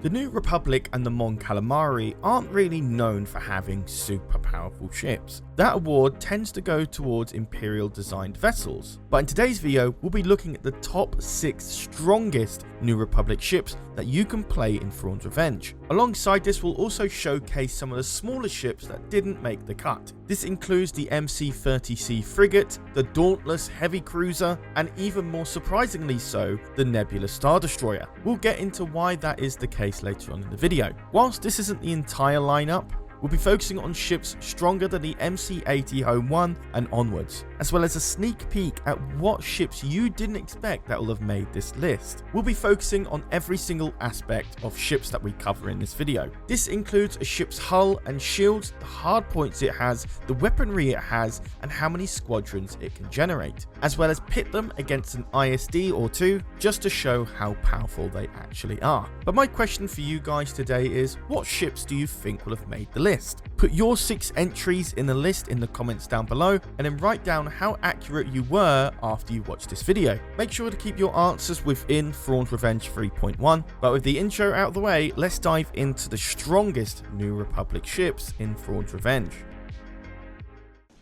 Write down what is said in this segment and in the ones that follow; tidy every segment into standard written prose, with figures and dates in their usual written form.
The New Republic and the Mon Calamari aren't really known for having super powerful ships. That award tends to go towards Imperial designed vessels. But in today's video, we'll be looking at the top 6 strongest New Republic ships that you can play in Thrawn's Revenge. Alongside this, we'll also showcase some of the smaller ships that didn't make the cut. This includes the MC-30C frigate, the Dauntless heavy cruiser, and even more surprisingly so, the Nebula Star Destroyer. We'll get into why that is the case later on in the video. Whilst this isn't the entire lineup, we'll be focusing on ships stronger than the MC-80 Home 1 and onwards, as well as a sneak peek at what ships you didn't expect that will have made this list. We'll be focusing on every single aspect of ships that we cover in this video. This includes a ship's hull and shields, the hard points it has, the weaponry it has, and how many squadrons it can generate, as well as pit them against an ISD or two just to show how powerful they actually are. But my question for you guys today is, what ships do you think will have made the list? Put your 6 entries in the list in the comments down below, and then write down how accurate you were after you watched this video. Make sure to keep your answers within Thrawn's Revenge 3.1, but with the intro out of the way, let's dive into the strongest New Republic ships in Thrawn's Revenge.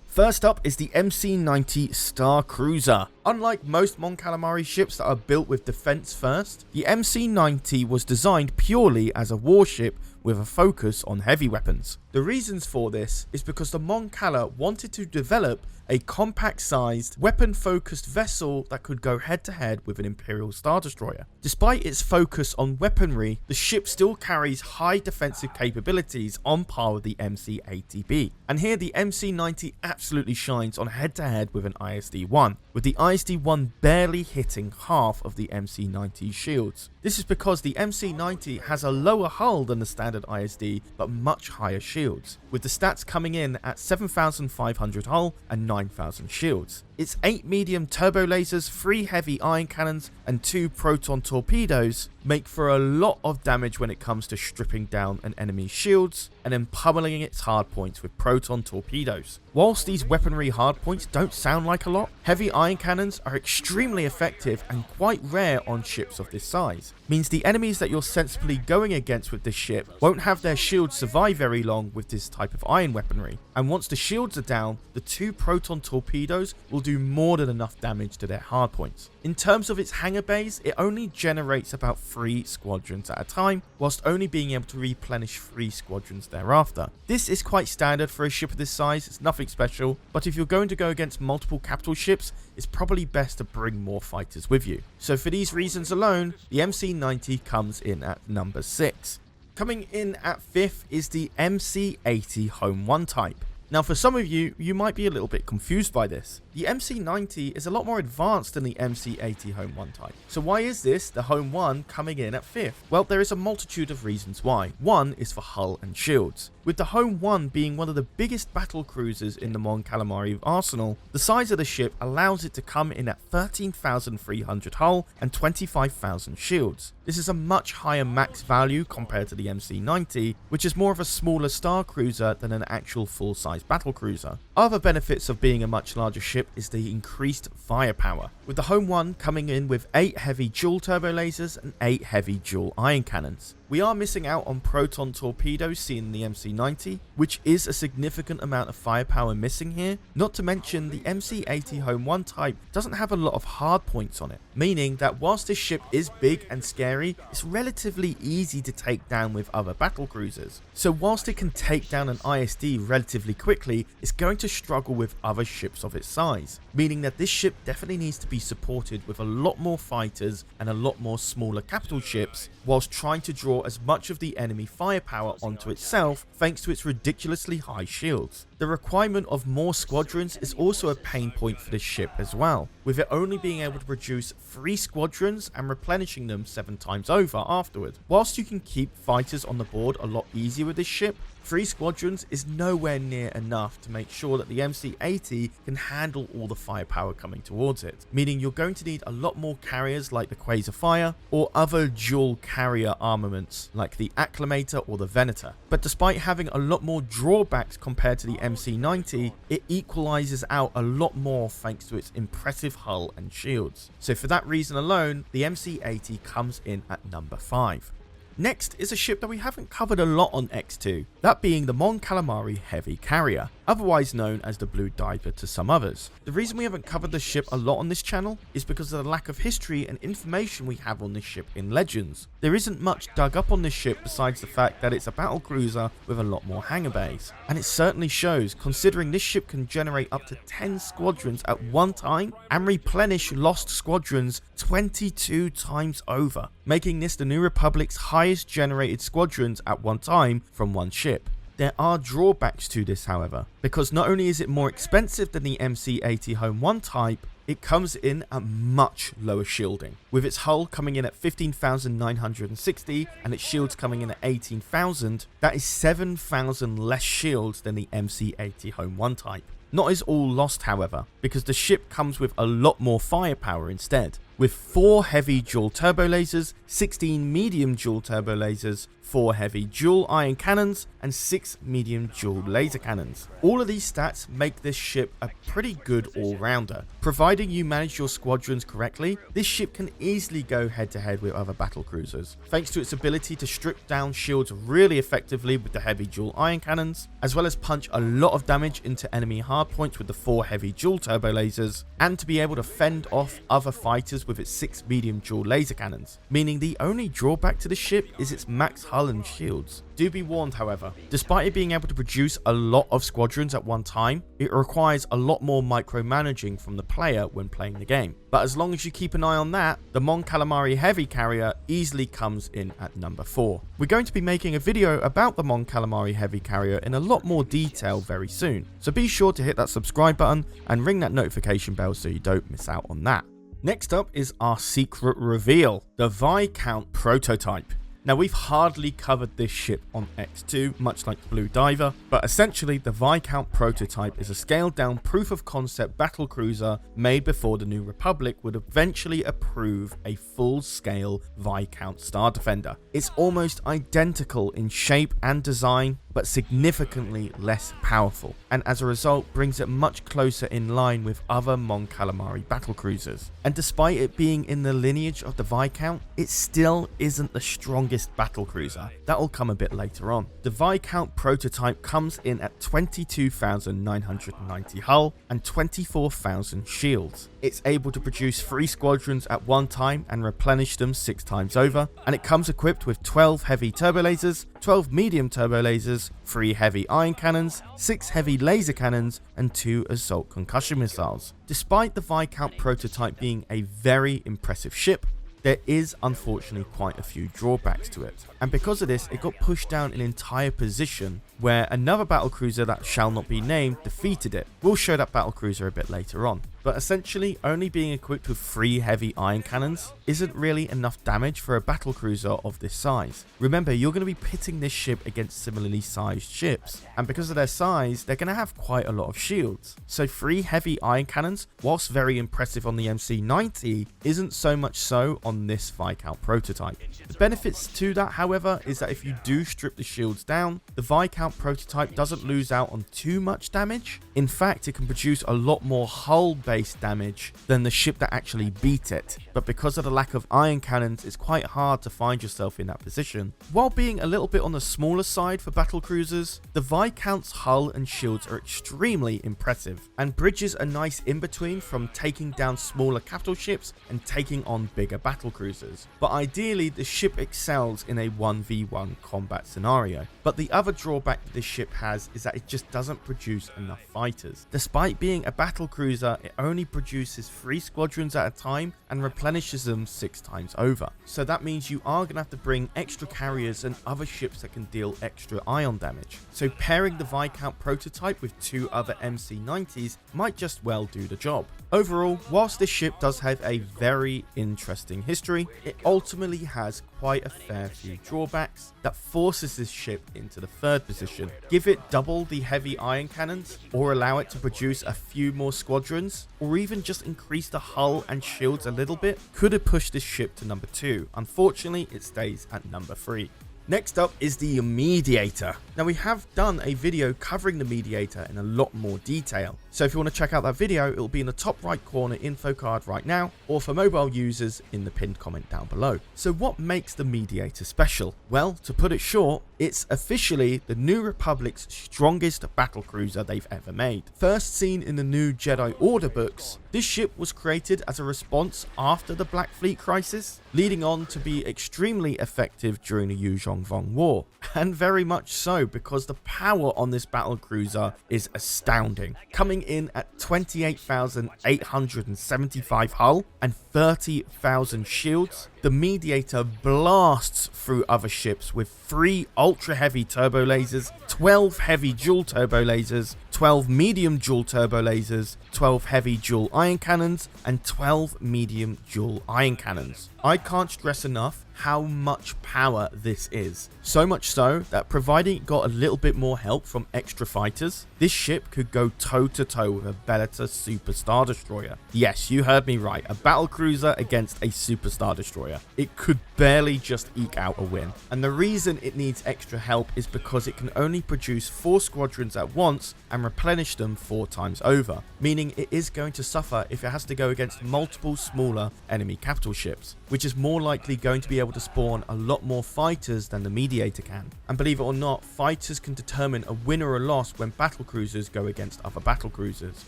First up is the MC-90 Star Cruiser. Unlike most Mon Calamari ships that are built with defense first, the MC-90 was designed purely as a warship with a focus on heavy weapons. The reasons for this is because the Mon Cala wanted to develop a compact-sized, weapon-focused vessel that could go head-to-head with an Imperial Star Destroyer. Despite its focus on weaponry, the ship still carries high defensive capabilities on par with the MC-80B. And here the MC-90 absolutely shines on head-to-head with an ISD-1, with the ISD-1 barely hitting half of the MC-90's shields. This is because the MC-90 has a lower hull than the standard ISD, but much higher shields, with the stats coming in at 7,500 hull and 9,000 shields. Its 8 medium turbo lasers, 3 heavy ion cannons, and 2 proton torpedoes make for a lot of damage when it comes to stripping down an enemy's shields and then pummeling its hardpoints with proton torpedoes. Whilst these weaponry hardpoints don't sound like a lot, heavy ion cannons are extremely effective and quite rare on ships of this size. Means the enemies that you're sensibly going against with this ship won't have their shields survive very long with this type of iron weaponry, and once the shields are down, the 2 proton torpedoes will do more than enough damage to their hardpoints. In terms of its hangar bays, it only generates about 3 squadrons at a time, whilst only being able to replenish 3 squadrons thereafter. This is quite standard for a ship of this size, it's nothing special, but if you're going to go against multiple capital ships, it's probably best to bring more fighters with you. So for these reasons alone, the MC-90 comes in at number 6. Coming in at 5th is the MC-80 Home 1 type. Now for some of you, you might be a little bit confused by this. The MC-90 is a lot more advanced than the MC-80 Home 1 type. So why is this, the Home 1, coming in at 5th? Well, there is a multitude of reasons why. One is for hull and shields. With the Home 1 being one of the biggest battle cruisers in the Mon Calamari arsenal, the size of the ship allows it to come in at 13,300 hull and 25,000 shields. This is a much higher max value compared to the MC-90, which is more of a smaller star cruiser than an actual full-size battle cruiser. Other benefits of being a much larger ship is the increased firepower, with the Home 1 coming in with 8 heavy dual turbo lasers and 8 heavy dual ion cannons. We are missing out on proton torpedoes seen in the MC-90, which is a significant amount of firepower missing here. Not to mention the MC-80 Home 1 type doesn't have a lot of hard points on it, meaning that whilst this ship is big and scary, it's relatively easy to take down with other battle cruisers. So whilst it can take down an ISD relatively quickly, it's going to struggle with other ships of its size, meaning that this ship definitely needs to be supported with a lot more fighters and a lot more smaller capital ships, whilst trying to draw as much of the enemy firepower onto itself thanks to its ridiculously high shields. The requirement of more squadrons is also a pain point for this ship as well, with it only being able to produce 3 squadrons and replenishing them 7 times over afterward. Whilst you can keep fighters on the board a lot easier with this ship, 3 squadrons is nowhere near enough to make sure that the MC-80 can handle all the firepower coming towards it, meaning you're going to need a lot more carriers like the Quasar Fire or other dual carrier armaments like the Acclamator or the Venator. But despite having a lot more drawbacks compared to the MC-90, it equalizes out a lot more thanks to its impressive hull and shields. So for that reason alone, the MC-80 comes in at number 5. Next is a ship that we haven't covered a lot on EcksToo, that being the Mon Calamari Heavy Carrier, otherwise known as the Blue Diver to some others. The reason we haven't covered the ship a lot on this channel is because of the lack of history and information we have on this ship in Legends. There isn't much dug up on this ship besides the fact that it's a battlecruiser with a lot more hangar bays, and it certainly shows considering this ship can generate up to 10 squadrons at one time and replenish lost squadrons 22 times over, making this the New Republic's highest generated squadrons at one time from one ship. There are drawbacks to this, however, because not only is it more expensive than the MC-80 Home 1 type, it comes in at much lower shielding, with its hull coming in at 15,960 and its shields coming in at 18,000. That is 7,000 less shields than the MC-80 Home 1 type. Not is all lost, however, because the ship comes with a lot more firepower instead, with 4 heavy dual turbo lasers, 16 medium dual turbo lasers, 4 heavy dual ion cannons, and 6 medium dual laser cannons. All of these stats make this ship a pretty good all-rounder. Providing you manage your squadrons correctly, this ship can easily go head-to-head with other battlecruisers, thanks to its ability to strip down shields really effectively with the heavy dual ion cannons, as well as punch a lot of damage into enemy hardpoints with the 4 heavy dual turbo lasers, and to be able to fend off other fighters with its 6 medium dual laser cannons, meaning the only drawback to the ship is its max hull and shields. Do be warned, however, despite it being able to produce a lot of squadrons at one time, it requires a lot more micromanaging from the player when playing the game. But as long as you keep an eye on that, the Mon Calamari Heavy Carrier easily comes in at number 4. We're going to be making a video about the Mon Calamari Heavy Carrier in a lot more detail very soon, so be sure to hit that subscribe button and ring that notification bell so you don't miss out on that. Next up is our secret reveal, the Viscount prototype. Now, we've hardly covered this ship on EcksToo, much like the Blue Diver, but essentially the Viscount prototype is a scaled down proof of concept battlecruiser made before the New Republic would eventually approve a full scale Viscount Star Defender. It's almost identical in shape and design, but significantly less powerful, and as a result brings it much closer in line with other Mon Calamari battlecruisers. And despite it being in the lineage of the Viscount, it still isn't the strongest battlecruiser. That'll come a bit later on. The Viscount prototype comes in at 22,990 hull and 24,000 shields. It's able to produce 3 squadrons at one time and replenish them 6 times over, and it comes equipped with 12 heavy turbo lasers, 12 medium turbo lasers, 3 heavy ion cannons, 6 heavy laser cannons, and 2 assault concussion missiles. Despite the Viscount prototype being a very impressive ship, there is unfortunately quite a few drawbacks to it, and because of this it got pushed down an entire position where another battlecruiser that shall not be named defeated it. We'll show that battlecruiser a bit later on. But essentially, only being equipped with 3 heavy ion cannons isn't really enough damage for a battlecruiser of this size. Remember, you're going to be pitting this ship against similarly sized ships, and because of their size, they're going to have quite a lot of shields. So 3 heavy ion cannons, whilst very impressive on the MC-90, isn't so much so on this Viscount prototype. The benefits to that, however, is that if you do strip the shields down, the Viscount prototype doesn't lose out on too much damage. In fact, it can produce a lot more hull-based damage than the ship that actually beat it, but because of the lack of ion cannons, it's quite hard to find yourself in that position. While being a little bit on the smaller side for battlecruisers, the Viscount's hull and shields are extremely impressive, and bridges a nice in-between from taking down smaller capital ships and taking on bigger battlecruisers. But ideally, the ship excels in a 1v1 combat scenario. But the other drawback that this ship has is that it just doesn't produce enough fighters. Despite being a battlecruiser, it only produces 3 squadrons at a time and replenishes them 6 times over. So that means you are going to have to bring extra carriers and other ships that can deal extra ion damage. So pairing the Viscount prototype with 2 other MC-90s might just well do the job. Overall, whilst this ship does have a very interesting history, it ultimately has quite a fair few drawbacks that forces this ship into the 3rd position. Give it double the heavy ion cannons, or allow it to produce a few more squadrons, or even just increase the hull and shields a little bit, could have pushed this ship to number 2. Unfortunately, it stays at number 3. Next up is the Mediator. Now we have done a video covering the Mediator in a lot more detail, so if you want to check out that video, it will be in the top right corner info card right now, or for mobile users in the pinned comment down below. So what makes the Mediator special? Well, to put it short, it's officially the New Republic's strongest battlecruiser they've ever made. First seen in the new Jedi Order books, this ship was created as a response after the Black Fleet crisis, leading on to be extremely effective during the Yuzhong-Vong War. And very much so, because the power on this battlecruiser is astounding, coming in at 28,875 hull and 30,000 shields. The Mediator blasts through other ships with 3 ultra heavy turbo lasers, 12 heavy dual turbo lasers, 12 medium dual turbo lasers, 12 heavy dual ion cannons, and 12 medium dual ion cannons. I can't stress enough how much power this is. So much so that providing it got a little bit more help from extra fighters, this ship could go toe to toe with a Bellator Super Star Destroyer. Yes, you heard me right, a battlecruiser against a Super Star Destroyer. It could barely just eke out a win. And the reason it needs extra help is because it can only produce 4 squadrons at once and replenish them 4 times over, meaning it is going to suffer if it has to go against multiple smaller enemy capital ships, which is more likely going to be able to spawn a lot more fighters than the Mediator can. And believe it or not, fighters can determine a win or a loss when battlecruisers go against other battlecruisers.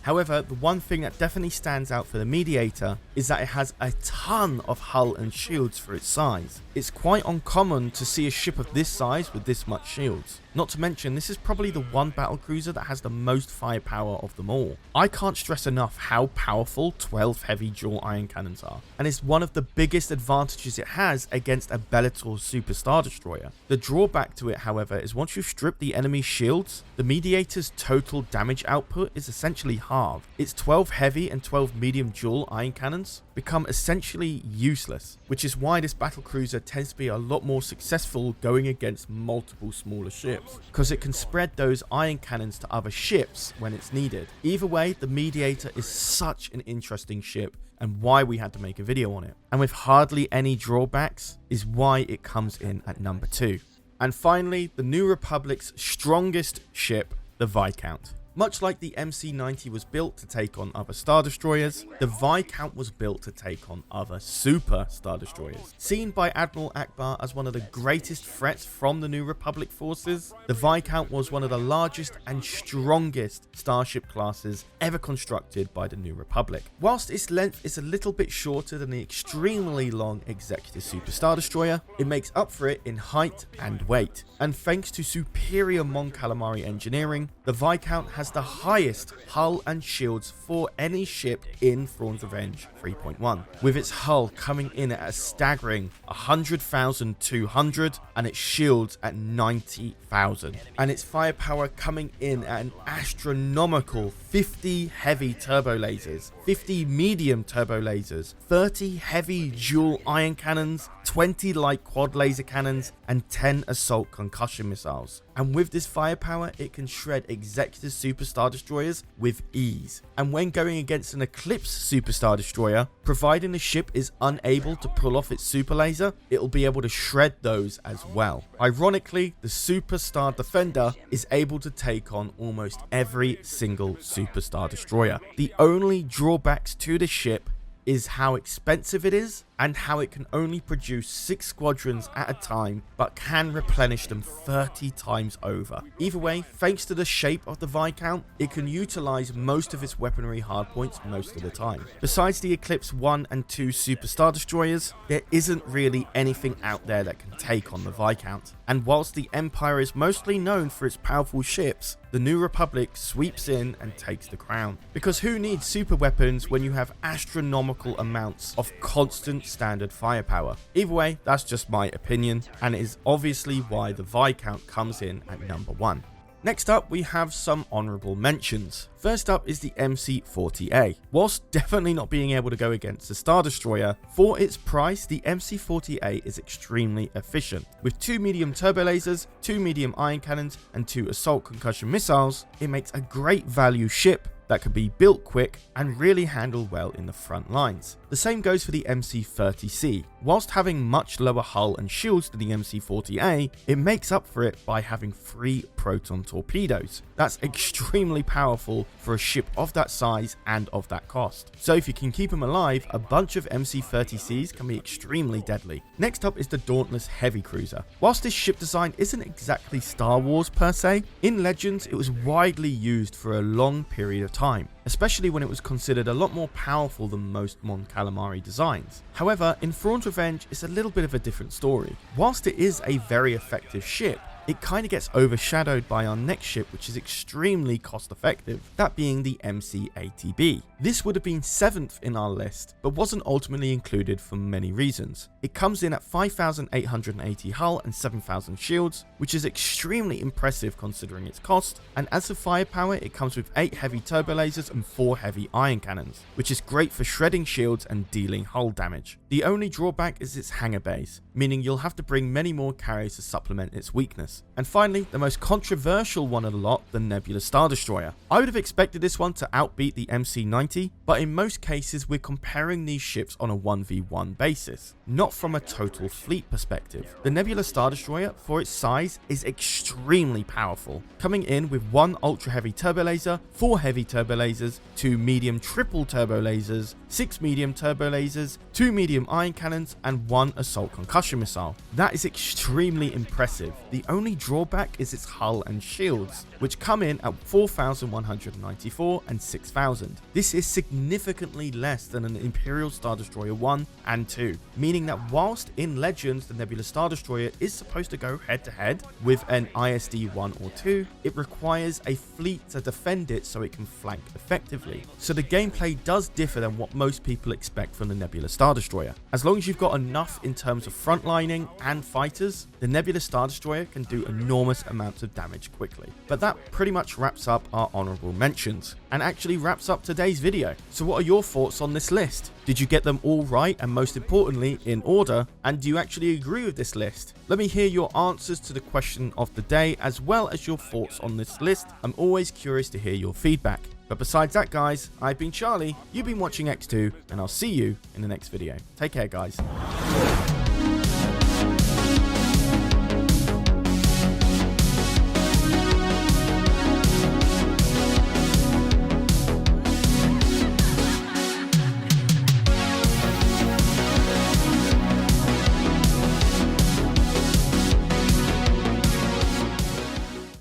However, the one thing that definitely stands out for the Mediator is that it has a ton of hull and shields for its size. It's quite uncommon to see a ship of this size with this much shields. Not to mention, this is probably the one battlecruiser that has the most firepower of them all. I can't stress enough how powerful 12 heavy dual ion cannons are, and it's one of the biggest advantages it has against a Bellator Super Star Destroyer. The drawback to it, however, is once you strip the enemy's shields, the Mediator's total damage output is essentially halved. Its 12 heavy and 12 medium dual ion cannons become essentially useless, which is why this battlecruiser tends to be a lot more successful going against multiple smaller ships, because it can spread those ion cannons to other ships when it's needed. Either way, the Mediator is such an interesting ship, and why we had to make a video on it, and with hardly any drawbacks is why it comes in at number 2. And finally, the New Republic's strongest ship, the Viscount. Much like the MC-90 was built to take on other Star Destroyers, the Viscount was built to take on other Super Star Destroyers. Seen by Admiral Ackbar as one of the greatest threats from the New Republic forces, the Viscount was one of the largest and strongest starship classes ever constructed by the New Republic. Whilst its length is a little bit shorter than the extremely long Executive Super Star Destroyer, it makes up for it in height and weight. And thanks to superior Mon Calamari engineering, the Viscount has the highest hull and shields for any ship in Thrawn's Revenge 3.1, with its hull coming in at a staggering 100,200 and its shields at 90,000, and its firepower coming in at an astronomical 50 heavy turbo lasers, 50 medium turbo lasers, 30 heavy dual ion cannons, 20 light quad laser cannons, and 10 assault concussion missiles. And with this firepower, it can shred Executive Super Star Destroyers with ease. And when going against an Eclipse Super Star Destroyer, providing the ship is unable to pull off its super laser, it'll be able to shred those as well. Ironically, the Super Star Defender is able to take on almost every single Super Star Destroyer. The only drawbacks to this ship is how expensive it is and how it can only produce 6 squadrons at a time but can replenish them 30 times over. Either way, thanks to the shape of the Viscount, it can utilize most of its weaponry hardpoints most of the time. Besides the Eclipse 1 and 2 Super Star Destroyers, there isn't really anything out there that can take on the Viscount. And whilst the Empire is mostly known for its powerful ships, the New Republic sweeps in and takes the crown. Because who needs super weapons when you have astronomical amounts of constant standard firepower? Either way, that's just my opinion, and it is obviously why the Viscount comes in at number 1. Next up, we have some honourable mentions. First up is the MC-40A. Whilst definitely not being able to go against the Star Destroyer, for its price, the MC-40A is extremely efficient. With 2 medium turbo lasers, 2 medium ion cannons, and 2 assault concussion missiles, it makes a great value ship that could be built quick and really handle well in the front lines. The same goes for the MC-30C. Whilst having much lower hull and shields than the MC-40A, it makes up for it by having 3 proton torpedoes. That's extremely powerful for a ship of that size and of that cost. So if you can keep them alive, a bunch of MC-30Cs can be extremely deadly. Next up is the Dauntless Heavy Cruiser. Whilst this ship design isn't exactly Star Wars per se, in Legends it was widely used for a long period of time, especially when it was considered a lot more powerful than most Mon Calamari designs. However, in Thrawn's Revenge it's a little bit of a different story. Whilst it is a very effective ship, it kind of gets overshadowed by our next ship, which is extremely cost effective, that being the MC-80B. This would have been 7th in our list, but wasn't ultimately included for many reasons. It comes in at 5,880 hull and 7,000 shields, which is extremely impressive considering its cost, and as for firepower it comes with 8 heavy turbo lasers and 4 heavy iron cannons, which is great for shredding shields and dealing hull damage. The only drawback is its hangar bays, meaning you'll have to bring many more carriers to supplement its weakness. And finally, the most controversial one of the lot, the Nebula Star Destroyer. I would have expected this one to outbeat the MC-90, but in most cases we're comparing these ships on a 1v1 basis, not from a total fleet perspective. The Nebula Star Destroyer, for its size, is extremely powerful, coming in with 1 ultra heavy turbo laser, 4 heavy turbo lasers, 2 medium triple turbo lasers, 6 medium turbo lasers, 2 medium iron cannons, and 1 assault concussion missile. That is extremely impressive. The only drawback is its hull and shields, which come in at 4,194 and 6,000. This is significantly less than an Imperial Star Destroyer 1 and 2, meaning that whilst in Legends the Nebula Star Destroyer is supposed to go head to head with an ISD 1 or 2, it requires a fleet to defend it so it can flank effectively. So the gameplay does differ than what most people expect from the Nebula Star Destroyer. As long as you've got enough in terms of frontlining and fighters, the Nebula Star Destroyer can do enormous amounts of damage quickly. But that pretty much wraps up our honourable mentions, and actually wraps up today's video. So what are your thoughts on this list? Did you get them all right, and most importantly in order, and do you actually agree with this list? Let me hear your answers to the question of the day as well as your thoughts on this list. I'm always curious to hear your feedback. But besides that guys, I've been Charlie, you've been watching EcksToo, and I'll see you in the next video. Take care guys.